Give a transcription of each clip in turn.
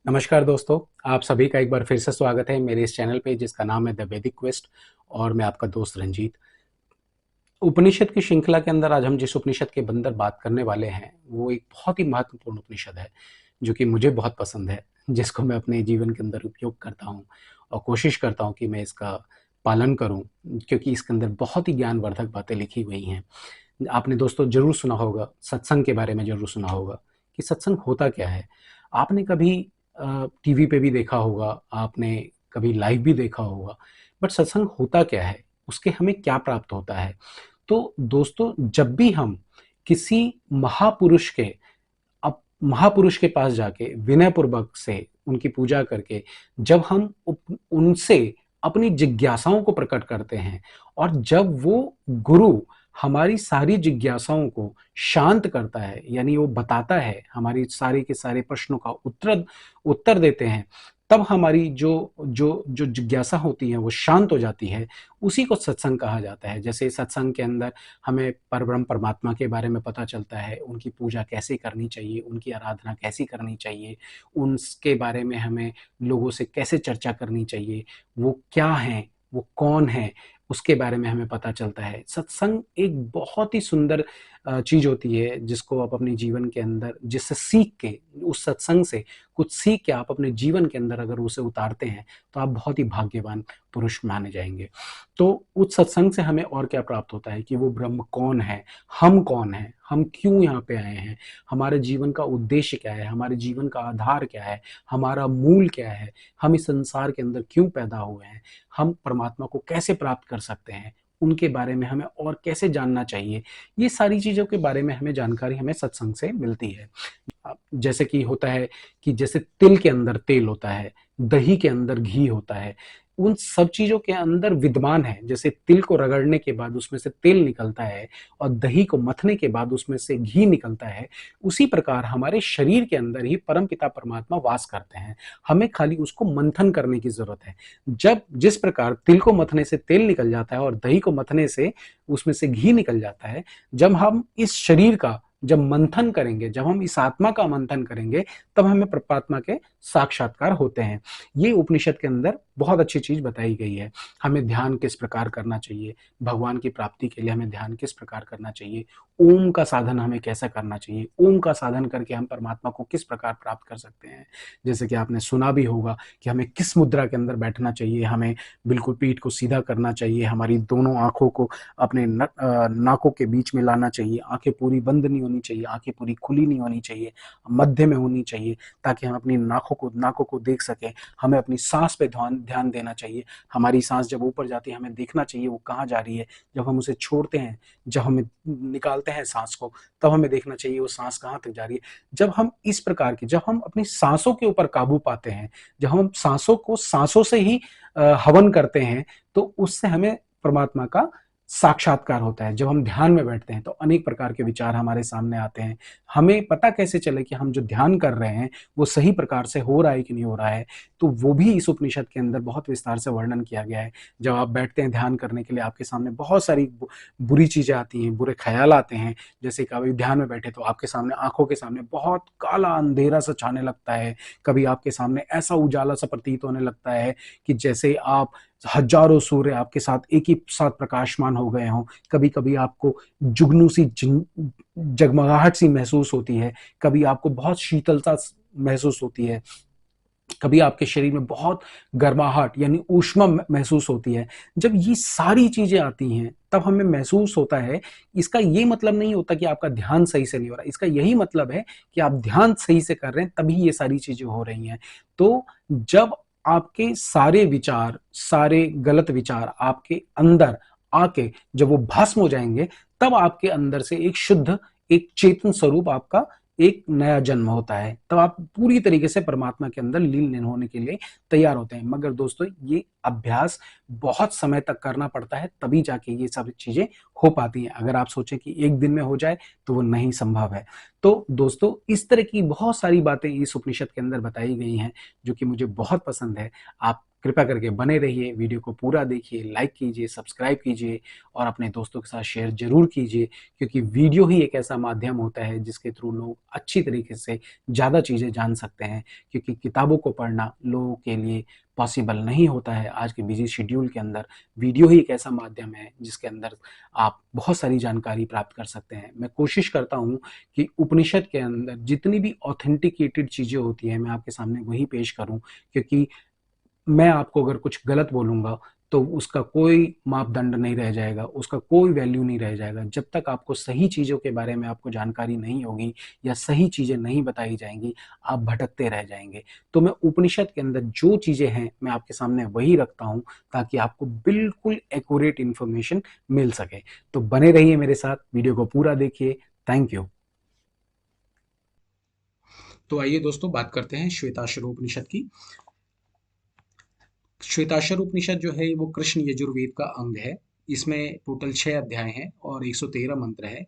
नमस्कार दोस्तों, आप सभी का एक बार फिर से स्वागत है मेरे इस चैनल पे जिसका नाम है द वैदिक क्वेस्ट। और मैं आपका दोस्त रंजीत। उपनिषद की श्रृंखला के अंदर आज हम जिस उपनिषद के अंदर बात करने वाले हैं वो एक बहुत ही महत्वपूर्ण उपनिषद है जो कि मुझे बहुत पसंद है, जिसको मैं अपने जीवन के अंदर उपयोग करता हूँ और कोशिश करता हूँ कि मैं इसका पालन करूँ, क्योंकि इसके अंदर बहुत ही ज्ञानवर्धक बातें लिखी हुई हैं। आपने दोस्तों जरूर सुना होगा, सत्संग के बारे में जरूर सुना होगा कि सत्संग होता क्या है। आपने कभी टीवी पे भी देखा होगा, आपने कभी लाइव भी देखा होगा, बट सत्संग होता क्या है, उसके हमें क्या प्राप्त होता है। तो दोस्तों, जब भी हम किसी महापुरुष के अब महापुरुष के पास जाके विनय पूर्वक से उनकी पूजा करके जब हम उनसे अपनी जिज्ञासाओं को प्रकट करते हैं और जब वो गुरु हमारी सारी जिज्ञासाओं को शांत करता है, यानी वो बताता है, हमारी सारे के सारे प्रश्नों का उत्तर उत्तर देते हैं, तब हमारी जो जो जो जिज्ञासा होती है वो शांत हो जाती है। उसी को सत्संग कहा जाता है। जैसे सत्संग के अंदर हमें परब्रह्म परमात्मा के बारे में पता चलता है, उनकी पूजा कैसे करनी चाहिए, उनकी आराधना कैसी करनी चाहिए, उनके बारे में हमें लोगों से कैसे चर्चा करनी चाहिए, वो क्या हैं, वो कौन है, उसके बारे में हमें पता चलता है। सत्संग एक बहुत ही सुंदर चीज होती है जिसको आप अपने जीवन के अंदर, जिससे सीख के, उस सत्संग से कुछ सीख के आप अपने जीवन के अंदर अगर उसे उतारते हैं तो आप बहुत ही भाग्यवान पुरुष माने जाएंगे। तो उस सत्संग से हमें और क्या प्राप्त होता है कि वो ब्रह्म कौन है, हम कौन है, हम क्यों यहाँ पे आए हैं, हमारे जीवन का उद्देश्य क्या है, हमारे जीवन का आधार क्या है, हमारा मूल क्या है, हम इस संसार के अंदर क्यों पैदा हुए हैं, हम परमात्मा को कैसे प्राप्त कर सकते हैं, उनके बारे में हमें और कैसे जानना चाहिए। ये सारी चीजों के बारे में हमें जानकारी हमें सत्संग से मिलती है। जैसे कि होता है कि जैसे तिल के अंदर तेल होता है, दही के अंदर घी होता है, उन सब चीजों के अंदर विद्यमान है। जैसे तिल को रगड़ने के बाद उसमें से तेल निकलता है और दही को मथने के बाद उसमें से घी निकलता है, उसी प्रकार हमारे शरीर के अंदर ही परमपिता परमात्मा वास करते हैं। हमें खाली उसको मंथन करने की जरूरत है। जब जिस प्रकार तिल को मथने से तेल निकल जाता है और दही को मथने से उसमें से घी निकल जाता है, जब हम इस शरीर का जब मंथन करेंगे, जब हम इस आत्मा का मंथन करेंगे, तब हमें परमात्मा के साक्षात्कार होते हैं। ये उपनिषद के अंदर बहुत अच्छी चीज बताई गई है। हमें ध्यान किस प्रकार करना चाहिए, भगवान की प्राप्ति के लिए हमें ध्यान किस प्रकार करना चाहिए, ओम का साधन हमें कैसा करना चाहिए, ओम का साधन करके हम परमात्मा को किस प्रकार प्राप्त कर सकते हैं। जैसे कि आपने सुना भी होगा कि हमें किस मुद्रा के अंदर बैठना चाहिए, हमें बिल्कुल पीठ को सीधा करना चाहिए, हमारी दोनों आंखों को अपने नाकों के बीच में लाना चाहिए, आंखें पूरी बंद नहीं होनी चाहिए, आंखें पूरी खुली नहीं होनी चाहिए, मध्य में होनी चाहिए, ताकि हम अपनी नाकों को देख सकें। हमें अपनी सांस पे ध्यान ध्यान देना चाहिए। हमारी सांस जब ऊपर जाती है हमें देखना चाहिए वो कहाँ जा रही है, जब हम उसे छोड़ते हैं, जब हम निकालते हैं सांस को, तब हमें देखना चाहिए वो सांस कहाँ तक जा रही है। जब हम इस प्रकार की, जब हम अपनी सांसों के ऊपर काबू पाते हैं, जब हम सांसों को सांसों से ही हवन करते हैं, तो उससे हमें परमात्मा का साक्षात्कार होता है। जब हम ध्यान में बैठते हैं तो अनेक प्रकार के विचार हमारे सामने आते हैं। हमें पता कैसे चले कि हम जो ध्यान कर रहे हैं वो सही प्रकार से हो रहा है कि नहीं हो रहा है, तो वो भी इस उपनिषद के अंदर बहुत विस्तार से वर्णन किया गया है। जब आप बैठते हैं ध्यान करने के लिए, आपके सामने बहुत सारी बुरी चीजें आती हैं, बुरे ख्याल आते हैं। जैसे कभी ध्यान में बैठे तो आपके सामने, आंखों के सामने बहुत काला अंधेरा सा छाने लगता है। कभी आपके सामने ऐसा उजाला सा प्रतीत होने लगता है कि जैसे आप हजारों सूर्य आपके साथ एक ही साथ प्रकाशमान हो गए हों। कभी कभी आपको जुगनू सी जगमगाहट सी महसूस होती है, कभी आपको बहुत शीतलता महसूस होती है, कभी आपके शरीर में बहुत गर्माहट यानी ऊष्मा महसूस होती है। जब ये सारी चीजें आती हैं तब हमें महसूस होता है। इसका ये मतलब नहीं होता कि आपका ध्यान सही से नहीं हो रहा, इसका यही मतलब है कि आप ध्यान सही से कर रहे हैं, तभी ये सारी चीजें हो रही हैं। तो जब आपके सारे विचार, सारे गलत विचार आपके अंदर आके जब वो भस्म हो जाएंगे, तब आपके अंदर से एक शुद्ध, एक चेतन स्वरूप, आपका एक नया जन्म होता है। तब आप पूरी तरीके से परमात्मा के अंदर लीन होने के लिए तैयार होते हैं। मगर दोस्तों, ये अभ्यास बहुत समय तक करना पड़ता है, तभी जाके ये सब चीजें हो पाती हैं। अगर आप सोचें कि एक दिन में हो जाए तो वो नहीं संभव है। तो दोस्तों, इस तरह की बहुत सारी बातें इस उपनिषद के अंदर बताई गई हैं जो कि मुझे बहुत पसंद है। आप कृपया करके बने रहिए, वीडियो को पूरा देखिए, लाइक कीजिए, सब्सक्राइब कीजिए और अपने दोस्तों के साथ शेयर ज़रूर कीजिए, क्योंकि वीडियो ही एक ऐसा माध्यम होता है जिसके थ्रू लोग अच्छी तरीके से ज़्यादा चीज़ें जान सकते हैं, क्योंकि किताबों को पढ़ना लोगों के लिए पॉसिबल नहीं होता है आज के बिजी शेड्यूल के अंदर। वीडियो ही एक ऐसा माध्यम है जिसके अंदर आप बहुत सारी जानकारी प्राप्त कर सकते हैं। मैं कोशिश करता हूँ कि उपनिषद के अंदर जितनी भी ऑथेंटिकेटेड चीज़ें होती हैं, मैं आपके सामने वही पेश करूँ, क्योंकि मैं आपको अगर कुछ गलत बोलूँगा तो उसका कोई मापदंड नहीं रह जाएगा, उसका कोई वैल्यू नहीं रह जाएगा। जब तक आपको सही चीज़ों के बारे में आपको जानकारी नहीं होगी या सही चीज़ें नहीं बताई जाएँगी, आप भटकते रह जाएँगे। तो मैं उपनिषद के अंदर जो चीज़ें हैं, मैं आपके सामने वही रखता हूँ ताकि आपको बिल्कुल एक्यूरेट इन्फॉर्मेशन मिल सके। तो बने रहिए मेरे साथ, वीडियो को पूरा देखिए। Thank you. तो आइए दोस्तों, बात करते हैं श्वेताश्वर उपनिषद की। श्वेताश्वर उपनिषद जो है वो कृष्ण यजुर्वेद का अंग है। इसमें टोटल 6 अध्याय हैं और 113 मंत्र है।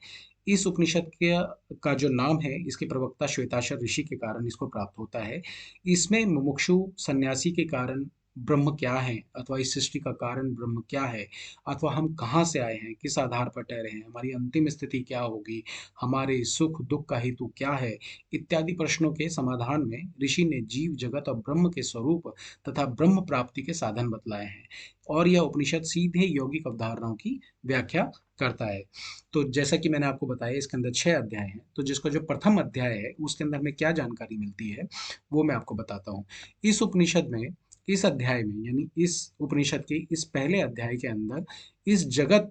इस उपनिषद के का जो नाम है, इसके प्रवक्ता श्वेताश्वर ऋषि के कारण इसको प्राप्त होता है। इसमें मुमुक्षु सन्यासी के कारण ब्रह्म क्या है, अथवा इस सृष्टि का कारण ब्रह्म क्या है, अथवा हम कहाँ से आए हैं, किस आधार पर ठहरे हैं, हमारी अंतिम स्थिति क्या होगी, हमारे सुख दुख का हेतु क्या है, इत्यादि प्रश्नों के समाधान में ऋषि ने जीव जगत और ब्रह्म के स्वरूप तथा ब्रह्म प्राप्ति के साधन बतलाए हैं। और यह उपनिषद सीधे यौगिक अवधारणाओं की व्याख्या करता है। तो जैसा कि मैंने आपको बताया, इसके अंदर 6 अध्याय हैं। तो जिसका जो प्रथम अध्याय है उसके अंदर हमें क्या जानकारी मिलती है वो मैं आपको बताता हूँ। इस उपनिषद में, इस अध्याय में, यानी इस उपनिषद के इस पहले अध्याय के अंदर इस जगत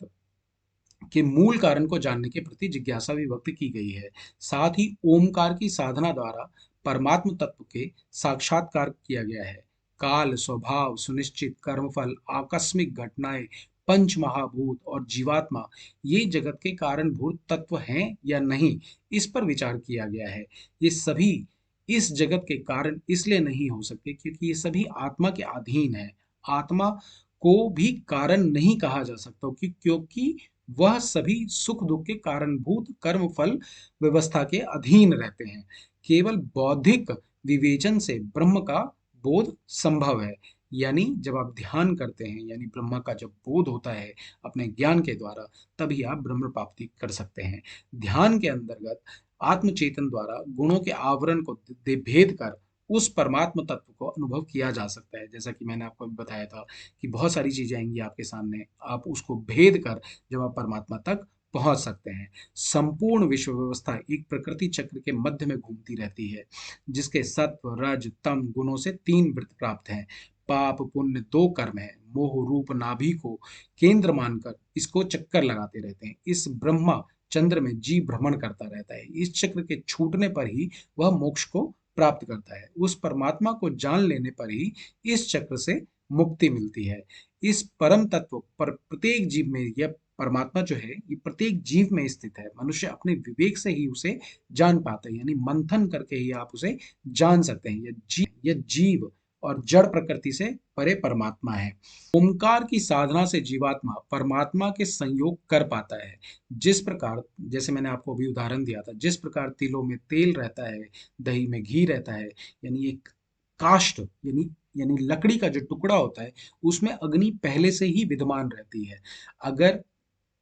के मूल कारण को जानने के प्रति जिज्ञासा भी व्यक्त की गई है। साथ ही ओमकार की साधना द्वारा परमात्म तत्व के साक्षात्कार किया गया है। काल, स्वभाव, सुनिश्चित कर्मफल, आकस्मिक घटनाएं, पंच महाभूत और जीवात्मा ये जगत के कारणभूत तत्व हैं या नहीं, इस पर विचार किया गया है। ये सभी इस जगत के कारण इसलिए नहीं हो सकते क्योंकि ये सभी आत्मा के अधीन है। आत्मा को भी कारण नहीं कहा जा सकता क्योंकि वह सभी सुख दुख के कारणभूत कर्म फल व्यवस्था के अधीन रहते हैं। केवल बौद्धिक विवेचन से ब्रह्म का बोध संभव है। यानी जब आप ध्यान करते हैं, यानी ब्रह्म का जब बोध होता है अपने ज्ञान के द्वारा, तभी आप ब्रह्म प्राप्ति कर सकते हैं। ध्यान के अंतर्गत आत्मचेतन द्वारा गुणों के आवरण को भेद कर उस परमात्म तत्व को अनुभव किया जा सकता है। जैसा कि मैंने आपको बताया था कि बहुत सारी चीजें आएंगी आपके सामने, आप उसको भेद कर जब आप परमात्मा तक पहुंच सकते हैं। संपूर्ण विश्व व्यवस्था एक प्रकृति चक्र के मध्य में घूमती रहती है, जिसके सत्व रज तम गुणों से 3 वृत्त प्राप्त हैं। पाप पुण्य 2 कर्म है। मोह रूप नाभि को केंद्र मानकर इसको चक्कर लगाते रहते हैं। इस ब्रह्मा चंद्र में जीव भ्रमण करता रहता है। इस चक्र के छूटने पर ही वह मोक्ष को प्राप्त करता है। उस परमात्मा को जान लेने पर ही इस चक्र से मुक्ति मिलती है। इस परम तत्व पर प्रत्येक जीव में यह परमात्मा जो है ये प्रत्येक जीव में स्थित है। मनुष्य अपने विवेक से ही उसे जान पाते हैं, यानी मंथन करके ही आप उसे जान सकते हैं। यह जीव और जड़ प्रकृति से परे परमात्मा है। ओमकार की साधना से जीवात्मा परमात्मा के संयोग कर पाता है। जिस प्रकार, जैसे मैंने आपको अभी उदाहरण दिया था, जिस प्रकार तिलों में तेल रहता है, दही में घी रहता है, यानी एक काष्ठ यानी लकड़ी का जो टुकड़ा होता है उसमें अग्नि पहले से ही विद्यमान रहती है। अगर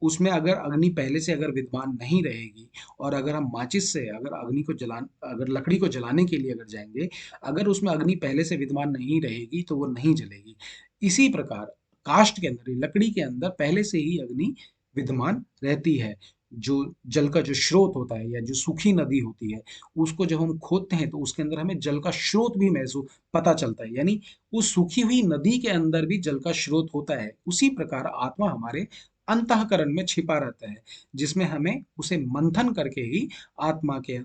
उसमें अगर अग्नि पहले से अगर विद्यमान नहीं रहेगी और अगर हम माचिस से अगर लकड़ी को जलाने के लिए अगर जाएंगे, अगर उसमें अग्नि पहले से विद्यमान नहीं रहेगी तो वो नहीं जलेगी। इसी प्रकार काष्ठ के अंदर, लकड़ी के अंदर पहले से ही अग्नि विद्यमान रहती है। जो जल का जो स्रोत होता है या जो सूखी नदी होती है, उसको जब हम खोदते हैं तो उसके अंदर हमें जल का स्रोत भी महसूस पता चलता है, यानी उस सूखी हुई नदी के अंदर भी जल का स्रोत होता है। उसी प्रकार आत्मा हमारे अंतःकरण में छिपा रहता है, जिसमें हमें उसे मंथन करके ही आत्मा के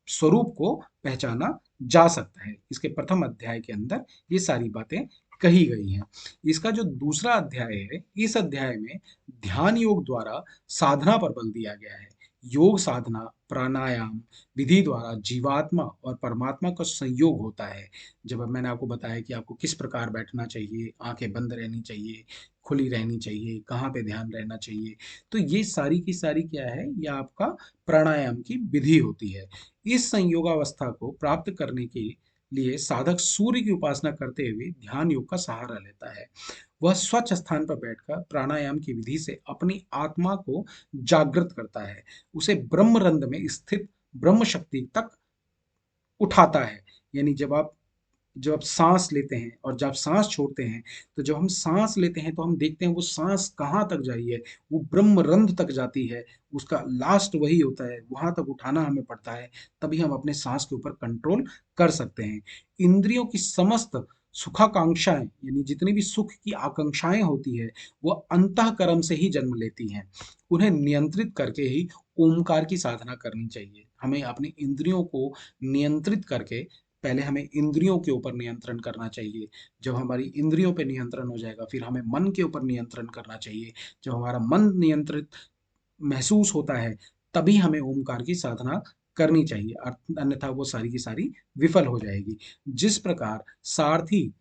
स्वरूप को पहचाना जा सकता है। इसके प्रथम अध्याय के अंदर ये सारी बातें कही गई हैं। इसका जो दूसरा अध्याय है, इस अध्याय में ध्यान योग द्वारा साधना पर बल दिया गया है योग साधना प्राणायाम विधि द्वारा जीवात्मा और परमात्मा का संयोग होता है। जब अब मैंने आपको बताया कि आपको किस प्रकार बैठना चाहिए, आंखें बंद रहनी चाहिए, खुली रहनी चाहिए, कहाँ पे ध्यान रहना चाहिए, तो ये सारी की सारी क्या है, ये आपका प्राणायाम की विधि होती है। इस संयोगावस्था को प्राप्त करने के लिए साधक सूर्य की उपासना करते हुए ध्यान योग का सहारा लेता है। वह स्वच्छ स्थान पर बैठकर प्राणायाम की विधि से अपनी आत्मा को जागृत करता है, उसे ब्रह्मरंध्र में स्थित ब्रह्म शक्ति तक उठाता है। यानी जब आप सांस लेते हैं और जब सांस छोड़ते हैं, तो जब हम सांस लेते हैं तो हम देखते हैं वो सांस कहाँ तक जाई है, वो ब्रह्मरंध्र तक जाती है, उसका लास्ट वही होता है, वहां तक उठाना हमें पड़ता है, तभी हम अपने सांस के ऊपर कंट्रोल कर सकते हैं। इंद्रियों की समस्त सुखाकांक्षाएं, यानी जितनी भी सुख की आकांक्षाएं होती है, वो अंतःकरण से ही जन्म लेती हैं। उन्हें नियंत्रित करके ही ओमकार की साधना करनी चाहिए। हमें अपनी इंद्रियों को नियंत्रित करके, पहले हमें इंद्रियों के ऊपर नियंत्रण करना चाहिए। जब हमारी इंद्रियों पे नियंत्रण हो जाएगा, फिर हमें मन के ऊपर नियंत्रण करना चाहिए। जब हमारा मन नियंत्रित महसूस होता है, तभी हमें ओमकार की साधना करनी चाहिए, अन्यथा वो सारी की सारी विफल हो जाएगी। जिस प्रकार सारथी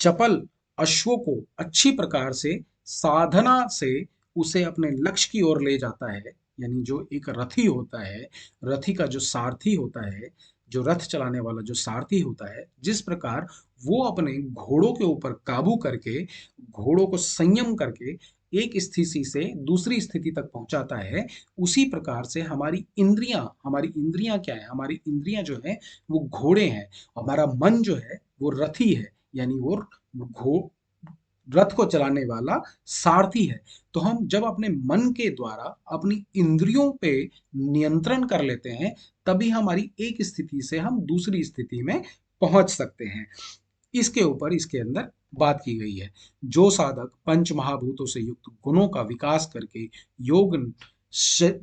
चपल अश्वों को अच्छी प्रकार से साधना से उसे अपने लक्ष्य की ओर ले जाता है, यानी जो एक रथी होता है, रथी का जो सारथी होता है, जो रथ चलाने वाला जो सारथी होता है, जिस प्रकार वो अपने घोड़ों के ऊपर काबू करके, घोड़ों को संयम करके एक स्थिति से दूसरी स्थिति तक पहुंचाता है, उसी प्रकार से हमारी इंद्रियां क्या है, हमारी इंद्रियां जो है वो घोड़े हैं, हमारा मन जो है वो रथी है, यानी वो घो रथ को चलाने वाला सारथी है। तो हम जब अपने मन के द्वारा अपनी इंद्रियों पे नियंत्रण कर लेते हैं, तभी हमारी एक स्थिति से हम दूसरी स्थिति में पहुंच सकते हैं। इसके ऊपर इसके अंदर बात की गई है। जो साधक पंच महाभूतों से युक्त गुणों का विकास करके योग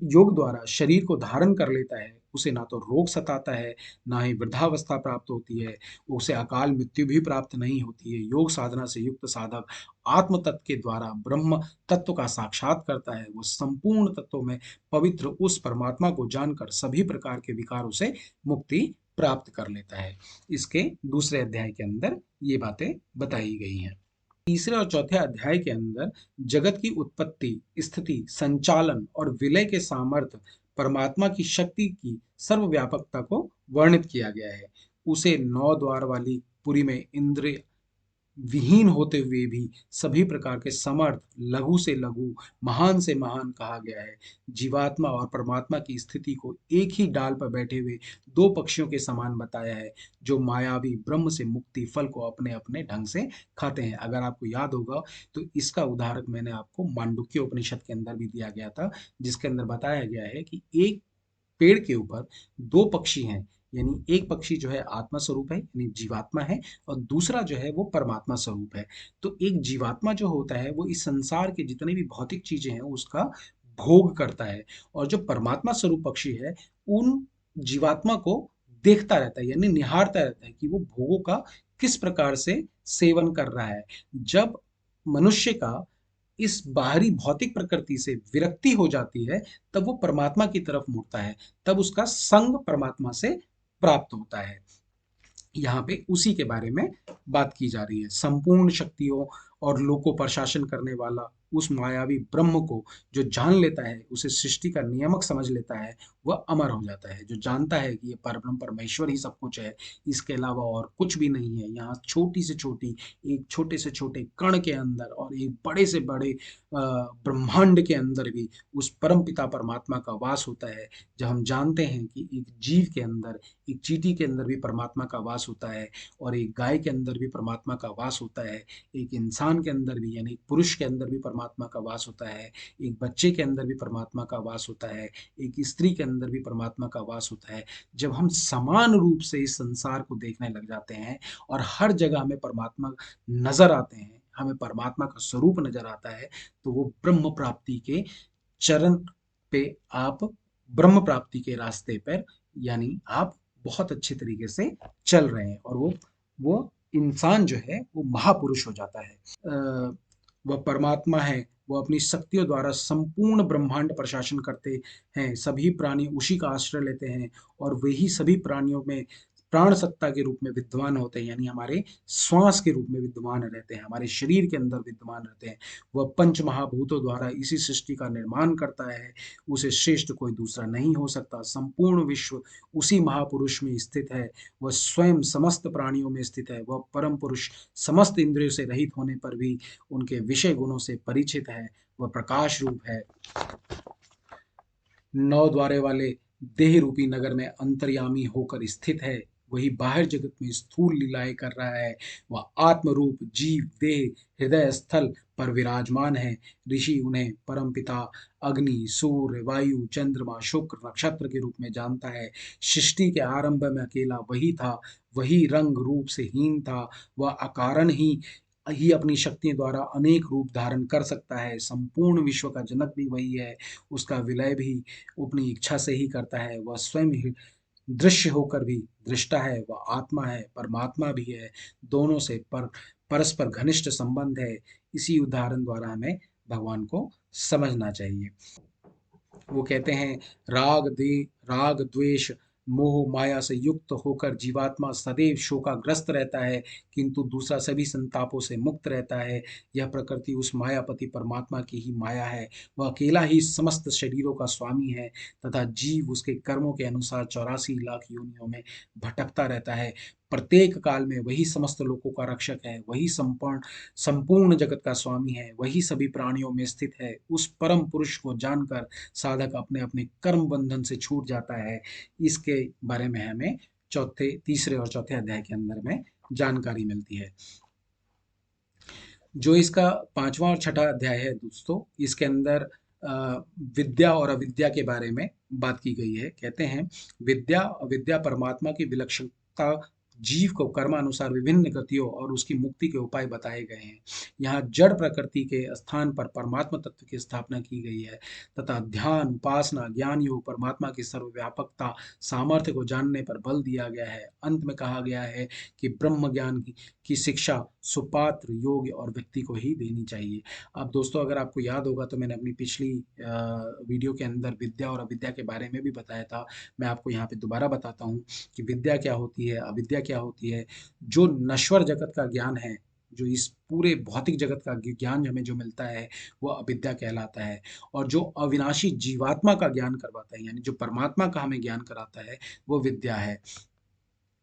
योग द्वारा शरीर को धारण कर लेता है, उसे ना तो रोग सताता है, ना ही वृद्धावस्था प्राप्त होती है, उसे अकाल मृत्यु भी प्राप्त नहीं होती है। योग साधना से युक्त साधक आत्म तत्व के द्वारा ब्रह्म तत्व का साक्षात करता है। वो संपूर्ण तत्वों में पवित्र उस परमात्मा को जानकर सभी प्रकार के विकारों से मुक्ति प्राप्त कर लेता है। इसके दूसरे अध्याय के अंदर ये बातें बताई गई हैं। तीसरे और चौथे अध्याय के अंदर जगत की उत्पत्ति, स्थिति, संचालन और विलय के सामर्थ्य, परमात्मा की शक्ति की सर्वव्यापकता को वर्णित किया गया है। उसे नौ द्वार वाली पुरी में इंद्र विहीन होते हुए भी सभी प्रकार के समर्थ, लघु से लघु, महान से महान कहा गया है। जीवात्मा और परमात्मा की स्थिति को एक ही डाल पर बैठे हुए दो पक्षियों के समान बताया है, जो मायावी ब्रह्म से मुक्ति फल को अपने अपने ढंग से खाते हैं। अगर आपको याद होगा, तो इसका उदाहरण मैंने आपको मांडुक्य उपनिषद के अंदर भी दिया गया था, जिसके अंदर बताया गया है कि एक पेड़ के ऊपर दो पक्षी हैं, यानी एक पक्षी जो है आत्मा स्वरूप है, यानी जीवात्मा है, और दूसरा जो है वो परमात्मा स्वरूप है। तो एक जीवात्मा जो होता है वो इस संसार के जितने भी भौतिक चीजें हैं उसका भोग करता है, और जो परमात्मा स्वरूप पक्षी है उन जीवात्मा को देखता रहता है, यानी निहारता रहता है कि वो भोगों का किस प्रकार से सेवन कर रहा है। जब मनुष्य का इस बाहरी भौतिक प्रकृति से विरक्ति हो जाती है, तब वो परमात्मा की तरफ मुड़ता है, तब उसका संग परमात्मा से प्राप्त होता है। यहाँ पे उसी के बारे में बात की जा रही है। संपूर्ण शक्तियों और लोक प्रशासन करने वाला उस मायावी ब्रह्म को जो जान लेता है, उसे सृष्टि का नियामक समझ लेता है, वह अमर हो जाता है। जो जानता है कि ये परब्रह्म परमेश्वर ही सब कुछ है, इसके अलावा और कुछ भी नहीं है, यहाँ छोटी से छोटी, एक छोटे से छोटे कण के अंदर और एक बड़े से बड़े ब्रह्मांड के अंदर भी उस परम पिता परमात्मा का वास होता है। जब हम जानते हैं कि एक जीव के अंदर, एक चींटी के अंदर भी परमात्मा का वास होता है, और एक गाय के अंदर भी परमात्मा का वास होता है, एक इंसान के अंदर भी, यानी एक पुरुष के अंदर भी परमात्मा का वास होता है, एक बच्चे के अंदर भी परमात्मा का वास होता है, एक स्त्री के अंदर भी परमात्मा का वास होता है। जब हम समान रूप से इस संसार को देखने लग जाते हैं और हर जगह हमें परमात्मा नजर आते हैं, हमें परमात्मा का स्वरूप नजर आता है, तो वो ब्रह्म प्राप्ति के चरण पे आप, ब्रह्म प्राप्ति के रास्ते पर, यानी आप बहुत अच्छे तरीके से चल रहे हैं, और वो इंसान जो है वो महापुरुष हो जाता है। वह परमात्मा है वो अपनी शक्तियों द्वारा संपूर्ण ब्रह्मांड पर शासन करते हैं। सभी प्राणी उसी का आश्रय लेते हैं और वही सभी प्राणियों में प्राण सत्ता के रूप में विद्यमान होते हैं, यानी हमारे श्वास के रूप में विद्यमान रहते हैं, हमारे शरीर के अंदर विद्यमान रहते हैं। वह पंच महाभूतों द्वारा इसी सृष्टि का निर्माण करता है। उसे श्रेष्ठ कोई दूसरा नहीं हो सकता। संपूर्ण विश्व उसी महापुरुष में स्थित है। वह स्वयं समस्त प्राणियों में स्थित है। वह परम पुरुष समस्त इंद्रियों से रहित होने पर भी उनके विषय गुणों से परिचित है। वह प्रकाश रूप है। नौ द्वारे वाले देह रूपी नगर में अंतर्यामी होकर स्थित है। वही बाहर जगत में स्थूल लीलाएं कर रहा है। वह आत्म रूप जीव देह हृदय स्थल पर विराजमान है। ऋषि उन्हें परम पिता अग्नि सूर्य वायु चंद्रमा शुक्र नक्षत्र के रूप में जानता है। सृष्टि के आरंभ में अकेला वही था। वही रंग रूप से हीन था। वह अकारण ही अपनी शक्ति द्वारा अनेक रूप धारण कर सकता है। संपूर्ण विश्व का जनक भी वही है। उसका विलय भी अपनी इच्छा से ही करता है। वह स्वयं ही दृश्य होकर भी दृष्टा है। वह आत्मा है परमात्मा भी है। दोनों से परस्पर घनिष्ठ संबंध है। इसी उदाहरण द्वारा हमें भगवान को समझना चाहिए। वो कहते हैं राग द्वेष मोह माया से युक्त होकर जीवात्मा सदैव शोकाग्रस्त रहता है, किंतु दूसरा सभी संतापों से मुक्त रहता है। यह प्रकृति उस मायापति परमात्मा की ही माया है। वह अकेला ही समस्त शरीरों का स्वामी है तथा जीव उसके कर्मों के अनुसार 84 लाख योनियों में भटकता रहता है। प्रत्येक काल में वही समस्त लोकों का रक्षक है। वही संपूर्ण संपूर्ण जगत का स्वामी है। वही सभी प्राणियों में स्थित है। उस परम पुरुष को जानकर साधक अपने अपने कर्म बंधन से छूट जाता है। इसके बारे में हमें तीसरे और चौथे अध्याय के अंदर में जानकारी मिलती है। जो इसका पांचवा और छठा अध्याय है दोस्तों, इसके अंदर विद्या और अविद्या के बारे में बात की गई है। कहते हैं विद्या अविद्या परमात्मा की विलक्षणता जीव को कर्मानुसार विभिन्न गतियों और उसकी मुक्ति के उपाय बताए गए हैं। यहाँ जड़ प्रकृति के स्थान पर परमात्मा तत्व की स्थापना की गई है तथा ध्यान उपासना ज्ञान योग परमात्मा की सर्वव्यापकता सामर्थ्य को जानने पर बल दिया गया है। अंत में कहा गया है कि ब्रह्म ज्ञान की शिक्षा सुपात्र योग्य और व्यक्ति को ही देनी चाहिए। अब दोस्तों अगर आपको याद होगा तो मैंने अपनी पिछली वीडियो के अंदर विद्या और अविद्या के बारे में भी बताया था। मैं आपको यहाँ पे दोबारा बताता हूँ कि विद्या क्या होती है अविद्या क्या होती है। जो नश्वर जगत का ज्ञान है, जो इस पूरे भौतिक जगत का ज्ञान हमें जो मिलता है वो अविद्या कहलाता है। और जो अविनाशी जीवात्मा का ज्ञान करवाता है यानी जो परमात्मा का हमें ज्ञान कराता है वो विद्या है।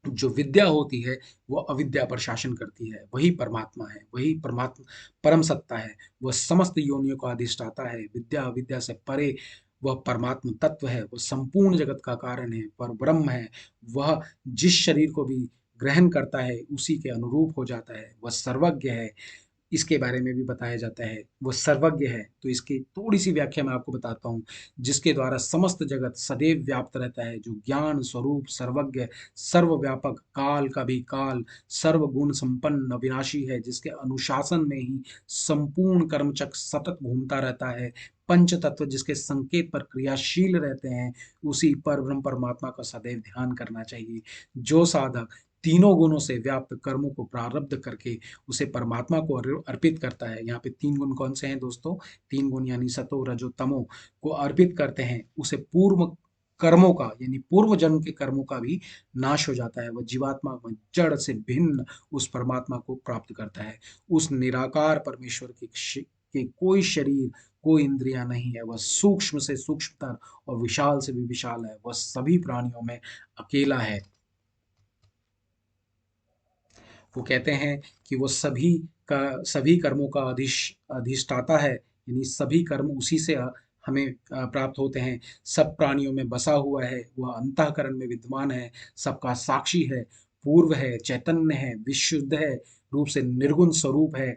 जो विद्या होती है वो अविद्या पर शासन करती है। वही परमात्मा है। वही परमात्मा परम सत्ता है। वह समस्त योनियों का अधिष्ठाता है। विद्या अविद्या से परे वह परमात्म तत्व है। वह संपूर्ण जगत का कारण है पर ब्रह्म है। वह जिस शरीर को भी ग्रहण करता है उसी के अनुरूप हो जाता है। वह सर्वज्ञ है। इसके बारे में भी बताया जाता है वो सर्वज्ञ है। तो इसकी थोड़ी सी व्याख्या मैं आपको बताता हूँ। जिसके द्वारा समस्त जगत सदैव व्याप्त रहता है, जो ज्ञान स्वरूप सर्वज्ञ सर्वव्यापक काल का भी काल सर्वगुण संपन्न अविनाशी है, जिसके अनुशासन में ही संपूर्ण कर्मचक्र सतत घूमता रहता है। पंच तत्व जिसके संकेत पर क्रियाशील रहते हैं, उसी पर ब्रह्म परमात्मा का सदैव ध्यान करना चाहिए। जो साधक तीनों गुणों से व्याप्त कर्मों को प्रारब्ध करके उसे परमात्मा को अर्पित करता है। यहाँ पे तीन गुण कौन से हैं दोस्तों? तीन गुण यानी सतो रजो तमो को अर्पित करते हैं, उसे पूर्व कर्मों का यानी पूर्व जन्म के कर्मों का भी नाश हो जाता है। वह जीवात्मा जड़ से भिन्न उस परमात्मा को प्राप्त करता है। उस निराकार परमेश्वर के कोई शरीर कोई इंद्रियां नहीं है। वह सूक्ष्म से सूक्ष्मतर और विशाल से भी विशाल है। वह सभी प्राणियों में अकेला है। वो कहते हैं कि वो सभी कर्मों का अधिष्ठाता है, यानी सभी कर्म उसी से हमें प्राप्त होते हैं। सब प्राणियों में बसा हुआ है। वह अंतःकरण में विद्यमान है, सबका साक्षी है, पूर्व है, चैतन्य है, विशुद्ध है, रूप से निर्गुण स्वरूप है।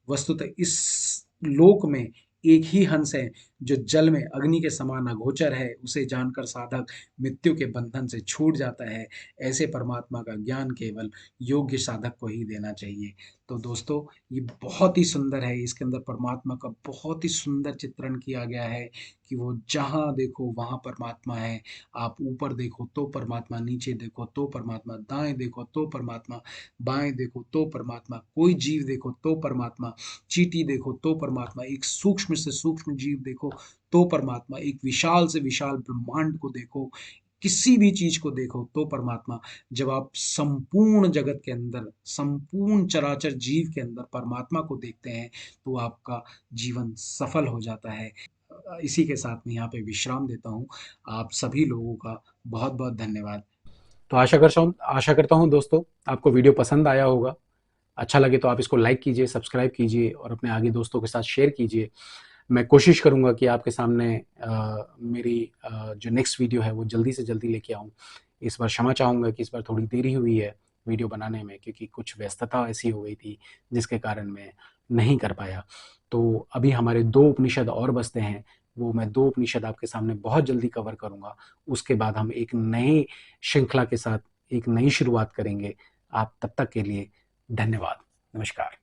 वस्तुतः इस लोक में एक ही हंस है जो जल में अग्नि के समान अगोचर है, उसे जानकर साधक मृत्यु के बंधन से छूट जाता है। ऐसे परमात्मा का ज्ञान केवल योग्य साधक को ही देना चाहिए। तो दोस्तों, ये बहुत ही सुंदर है, इसके अंदर परमात्मा का बहुत ही सुंदर चित्रण किया गया है कि वो जहाँ देखो वहाँ परमात्मा है। आप ऊपर देखो तो परमात्मा, नीचे देखो तो परमात्मा, दाएं देखो तो परमात्मा, बाएं देखो तो परमात्मा, कोई जीव देखो तो परमात्मा, चींटी देखो तो परमात्मा, एक सूक्ष्म से सूक्ष्म जीव देखो तो परमात्मा, एक विशाल से विशाल ब्रह्मांड को देखो, किसी भी चीज को देखो तो परमात्मा। जब आप संपूर्ण जगत के अंदर, संपूर्ण चराचर जीव के अंदर परमात्मा को देखते हैं, तो आपका जीवन सफल हो जाता है। इसी के साथ मैं यहाँ पे विश्राम देता हूँ। आप सभी लोगों का बहुत बहुत धन्यवाद। तो आशा करता हूँ दोस्तों आपको वीडियो पसंद आया होगा। अच्छा लगे तो आप इसको लाइक कीजिए, सब्सक्राइब कीजिए और अपने आगे दोस्तों के साथ शेयर कीजिए। मैं कोशिश करूँगा कि आपके सामने मेरी जो नेक्स्ट वीडियो है वो जल्दी से जल्दी लेके आऊँ। इस बार क्षमा चाहूँगा कि इस बार थोड़ी देरी हुई है वीडियो बनाने में, क्योंकि कुछ व्यस्तता ऐसी हो गई थी जिसके कारण मैं नहीं कर पाया। तो अभी हमारे 2 उपनिषद और बचते हैं, वो मैं 2 उपनिषद आपके सामने बहुत जल्दी कवर करूँगा। उसके बाद हम एक नई श्रृंखला के साथ एक नई शुरुआत करेंगे। आप तब तक के लिए धन्यवाद। नमस्कार।